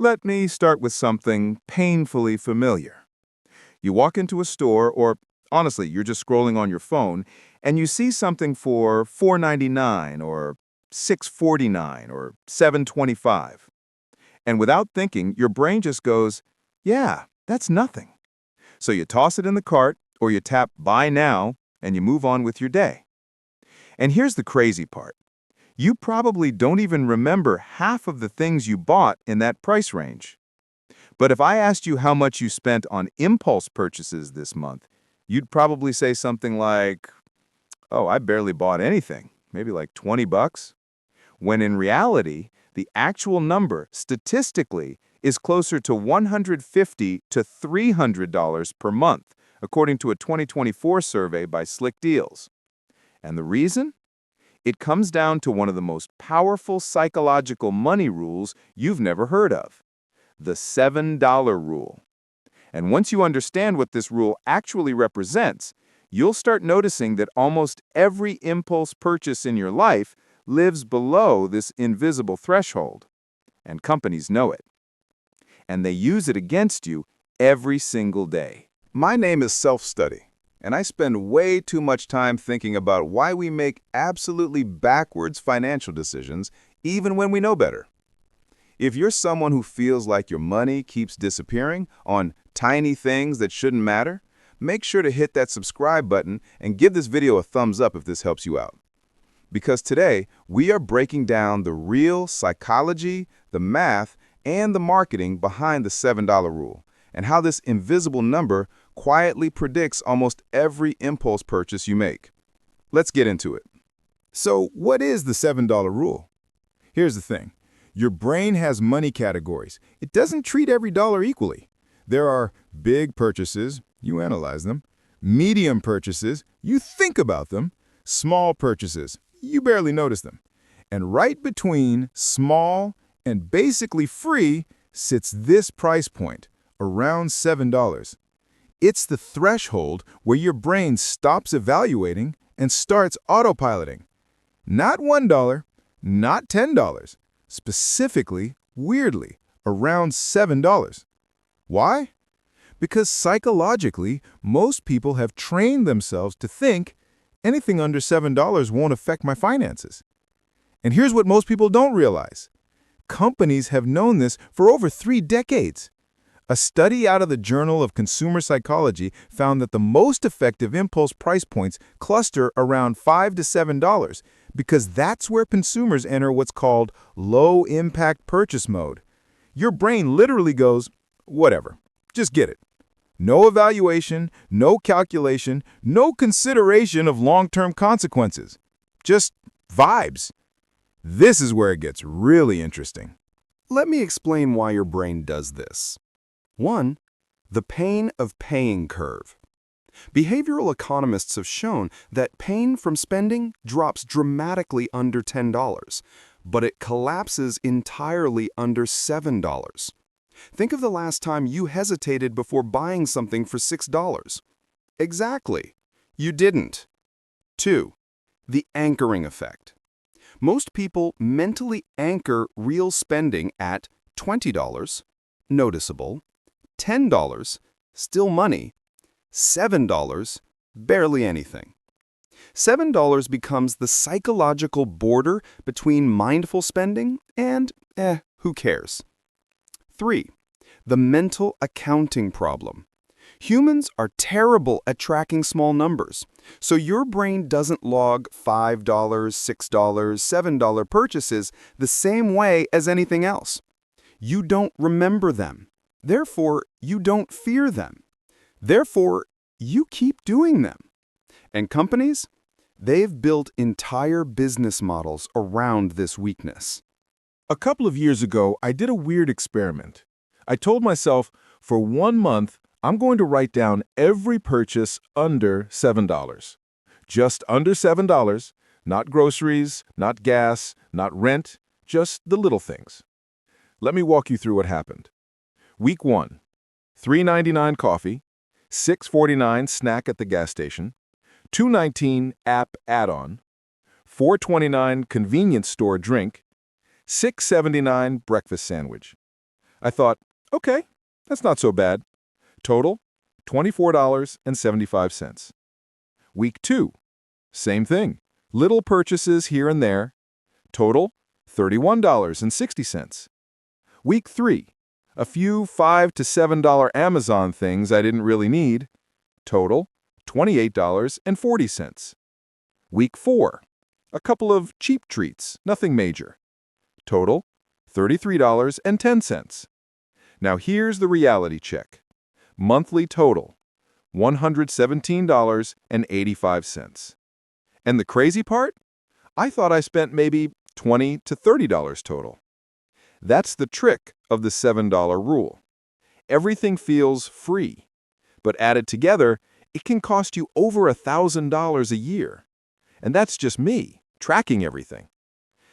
Let me start with something painfully familiar. You walk into a store, or honestly, you're just scrolling on your phone, and you see something for $4.99 or $6.49 or $7.25. And without thinking, your brain just goes, yeah, that's nothing. So you toss it in the cart, or you tap buy now, and you move on with your day. And here's the crazy part. You probably don't even remember half of the things you bought in that price range. But if I asked you how much you spent on impulse purchases this month, you'd probably say something like, oh, I barely bought anything, maybe like 20 bucks. When in reality, the actual number, statistically, is closer to $150 to $300 per month, according to a 2024 survey by Slick Deals. And the reason? It comes down to one of the most powerful psychological money rules you've never heard of, the $7 rule. And once you understand what this rule actually represents, you'll start noticing that almost every impulse purchase in your life lives below this invisible threshold. And companies know it. And they use it against you every single day. My name is Self-Study, and I spend way too much time thinking about why we make absolutely backwards financial decisions, even when we know better. If you're someone who feels like your money keeps disappearing on tiny things that shouldn't matter, make sure to hit that subscribe button and give this video a thumbs up if this helps you out. Because today, we are breaking down the real psychology, the math, and the marketing behind the $7 rule, and how this invisible number quietly predicts almost every impulse purchase you make. Let's get into it. So, what is the $7 rule? Here's the thing. Your brain has money categories. It doesn't treat every dollar equally. There are big purchases, you analyze them, medium purchases, you think about them, small purchases, you barely notice them. And right between small and basically free sits this price point, around $7. It's the threshold where your brain stops evaluating and starts autopiloting. Not $1, not $10. Specifically, weirdly, around $7. Why? Because psychologically, most people have trained themselves to think anything under $7 won't affect my finances. And here's what most people don't realize. Companies have known this for over 3 decades. A study out of the Journal of Consumer Psychology found that the most effective impulse price points cluster around $5 to $7 because that's where consumers enter what's called low-impact purchase mode. Your brain literally goes, whatever, just get it. No evaluation, no calculation, no consideration of long-term consequences. Just vibes. This is where it gets really interesting. Let me explain why your brain does this. 1. The pain of paying curve. Behavioral economists have shown that pain from spending drops dramatically under $10, but it collapses entirely under $7. Think of the last time you hesitated before buying something for $6. Exactly. You didn't. 2. The anchoring effect. Most people mentally anchor real spending at $20, noticeable, $10, still money, $7, barely anything. $7 becomes the psychological border between mindful spending and, who cares? 3. The mental accounting problem. Humans are terrible at tracking small numbers, so your brain doesn't log $5, $6, $7 purchases the same way as anything else. You don't remember them. Therefore, you don't fear them. Therefore, you keep doing them. And companies? They've built entire business models around this weakness. A couple of years ago, I did a weird experiment. I told myself, for 1 month, I'm going to write down every purchase under $7. Just under $7, not groceries, not gas, not rent, just the little things. Let me walk you through what happened. Week 1, $3.99 coffee, $6.49 snack at the gas station, $2.19 app add-on, $4.29 convenience store drink, $6.79 breakfast sandwich. I thought, okay, that's not so bad. Total, $24.75. Week 2, same thing. Little purchases here and there. Total, $31.60. Week 3, a few $5 to $7 Amazon things I didn't really need. Total, $28.40. Week 4, a couple of cheap treats, nothing major. Total, $33.10. Now here's the reality check. Monthly total, $117.85. And the crazy part? I thought I spent maybe $20 to $30 total. That's the trick of the $7 rule. Everything feels free, but added together, it can cost you over $1,000 a year. And that's just me, tracking everything.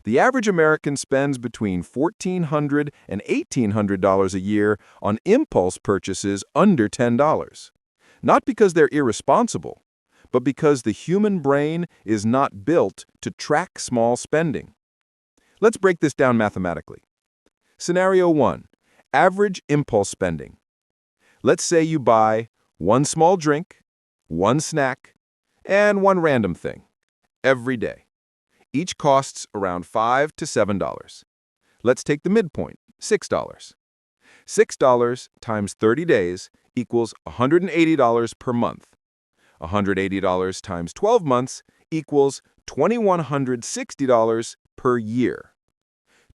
The average American spends between $1,400 and $1,800 a year on impulse purchases under $10. Not because they're irresponsible, but because the human brain is not built to track small spending. Let's break this down mathematically. Scenario 1, average impulse spending. Let's say you buy one small drink, one snack, and one random thing every day. Each costs around $5 to $7. Let's take the midpoint, $6. $6 times 30 days equals $180 per month. $180 times 12 months equals $2,160 per year.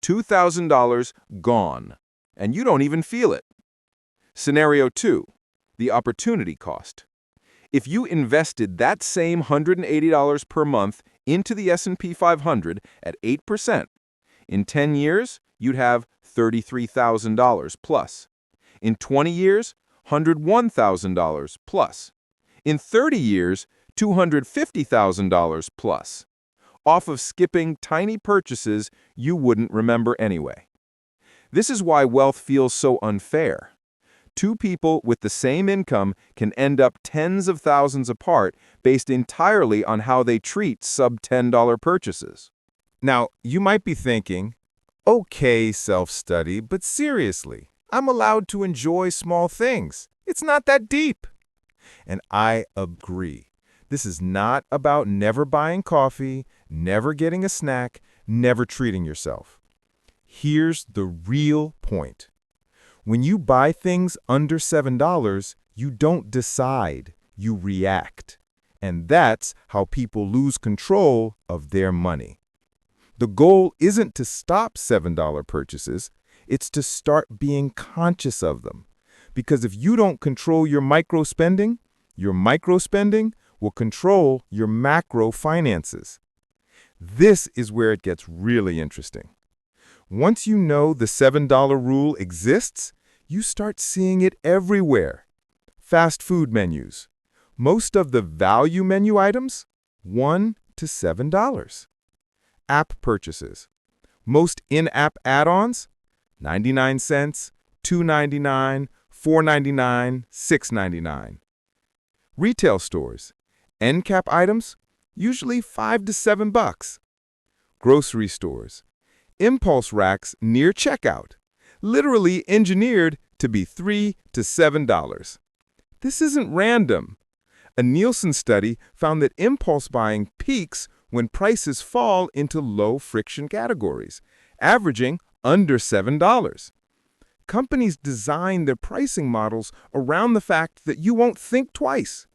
$2,000 gone, and you don't even feel it. Scenario 2, the opportunity cost. If you invested that same $180 per month into the S&P 500 at 8%, in 10 years, you'd have $33,000 plus. In 20 years, $101,000 plus. In 30 years, $250,000 plus. Off of skipping tiny purchases you wouldn't remember anyway. This is why wealth feels so unfair. Two people with the same income can end up tens of thousands apart based entirely on how they treat sub-$10 purchases. Now, you might be thinking, okay, self-study, but seriously, I'm allowed to enjoy small things. It's not that deep. And I agree. This is not about never buying coffee, never getting a snack, never treating yourself. Here's the real point. When you buy things under $7, you don't decide, you react. And that's how people lose control of their money. The goal isn't to stop $7 purchases, it's to start being conscious of them. Because if you don't control your micro spending will control your macro finances. This is where it gets really interesting. Once you know the $7 rule exists, you start seeing it everywhere. Fast food menus. Most of the value menu items, $1 to $7. App purchases. Most in-app add-ons, 99 cents, $2.99, $4.99, $6.99. Retail stores. End cap items, usually $5 to $7. Grocery stores. Impulse racks near checkout, literally engineered to be $3 to $7. This isn't random. A Nielsen study found that impulse buying peaks when prices fall into low-friction categories, averaging under $7. Companies design their pricing models around the fact that you won't think twice.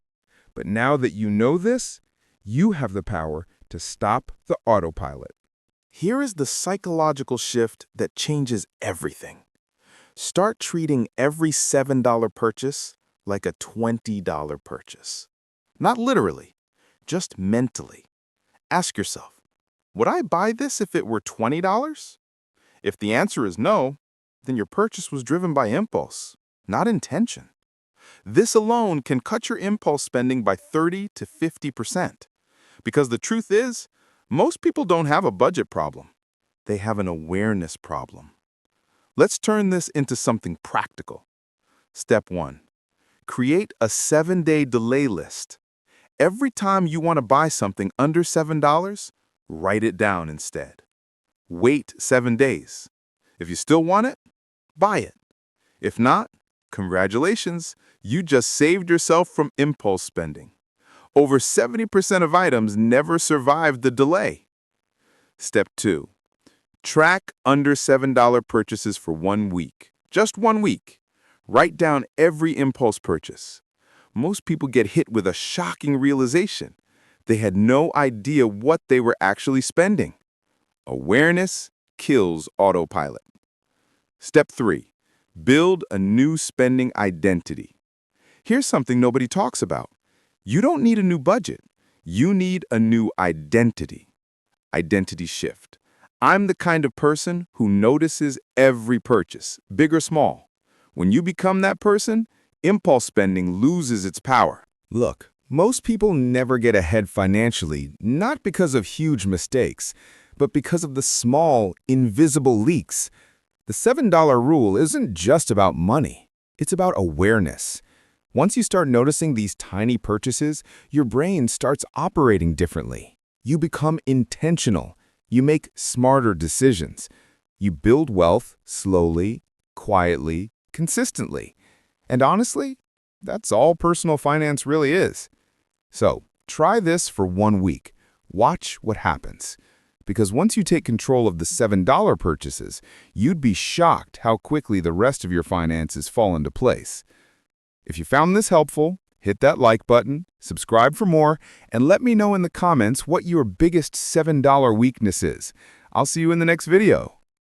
But now that you know this, you have the power to stop the autopilot. Here is the psychological shift that changes everything. Start treating every $7 purchase like a $20 purchase. Not literally, just mentally. Ask yourself, would I buy this if it were $20? If the answer is no, then your purchase was driven by impulse, not intention. This alone can cut your impulse spending by 30 to 50%. Because the truth is, most people don't have a budget problem. They have an awareness problem. Let's turn this into something practical. Step 1. Create a 7-day delay list. Every time you want to buy something under $7, write it down instead. Wait 7 days. If you still want it, buy it. If not, congratulations, you just saved yourself from impulse spending. Over 70% of items never survived the delay. Step 2. Track under $7 purchases for 1 week. Just 1 week. Write down every impulse purchase. Most people get hit with a shocking realization. They had no idea what they were actually spending. Awareness kills autopilot. Step 3. Build a new spending identity. Here's something nobody talks about. You don't need a new budget. You need a new identity. Identity shift. I'm the kind of person who notices every purchase, big or small. When you become that person, impulse spending loses its power. Look, most people never get ahead financially, not because of huge mistakes, but because of the small, invisible leaks. The $7 rule isn't just about money. It's about awareness. Once you start noticing these tiny purchases, your brain starts operating differently. You become intentional. You make smarter decisions. You build wealth slowly, quietly, consistently. And honestly, that's all personal finance really is. So, try this for 1 week. Watch what happens. Because once you take control of the $7 purchases, you'd be shocked how quickly the rest of your finances fall into place. If you found this helpful, hit that like button, subscribe for more, and let me know in the comments what your biggest $7 weakness is. I'll see you in the next video.